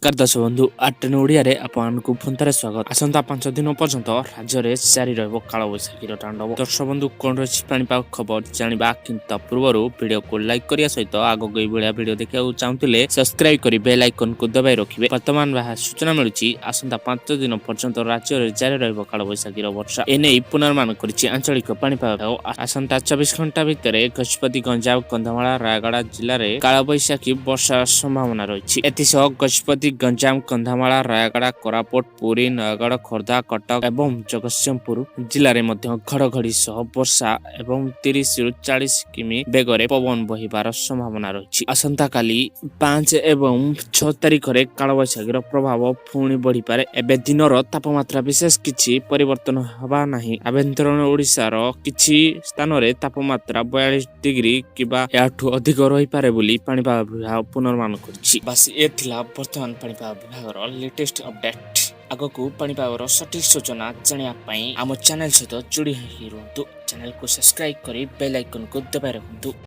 नमस्कार दर्शक बंधु आर्टन ओडिया रे आपनको पुनः स्वागत। आसंता 5 दिन पर्यंत राज्य में जारी रहिबो कालबैशाखीर तांडव। दर्शक बंधु कौन रही पाणीपाग खबर जानिबा किंतु पूर्व वीडियो को लाइक करिया सहित आगो गई भलिया वीडियो देखा चाहूले सब्सक्राइब करी बेल आइकन को दबाई रखिबे। वर्तमान बाहा सूचना मिलुची आसंता 5 दिन पर्यंत राज्य में जारी रहिबो कालबैशाखीर वर्षा। एने पुनर्मान करिछि आंचलिक पाणीपाग आसंता 24 घंटा भितर गजपति गंजाम कंधमाल रायगड़ा जिले में कालबैशाखी वर्षा संभावना रही। एतिसह गजपति गंजाम कंधमाल रायगड़ा कोरापुट पुरी नयगढ़ खोर्धा कटक एवं जगतसिंहपुर जिले में घड़घड़ी सह वर्षा एवं 30 ରୁ 40 किमी बेगरे पवन बहिबार संभावना रही। आसंता काली 5 एवं 6 तारिख में कालबैशाखीर प्रभाव पुणी बढ़ी पारे। एबे दिनर तापमात्रा विशेष किछि परिवर्तन हवा नाही। आभ्यंतरण ओडिशार किछि स्थान रे तापमात्रा 42 डिग्री किबा याठू अधिक रही पारे बोली पाणीपाग विभाग पुनर्मान करछि। बस ए थिला वर्तमान पाणीपाग विभागर लेटेस्ट अपडेट। आगकू पाणीपागर सटीक सूचना जानिया पई आम चैनल सहित जोड़ी रुहतु। चैनल को सब्सक्राइब करी बेल आइकन को दबाई रखु।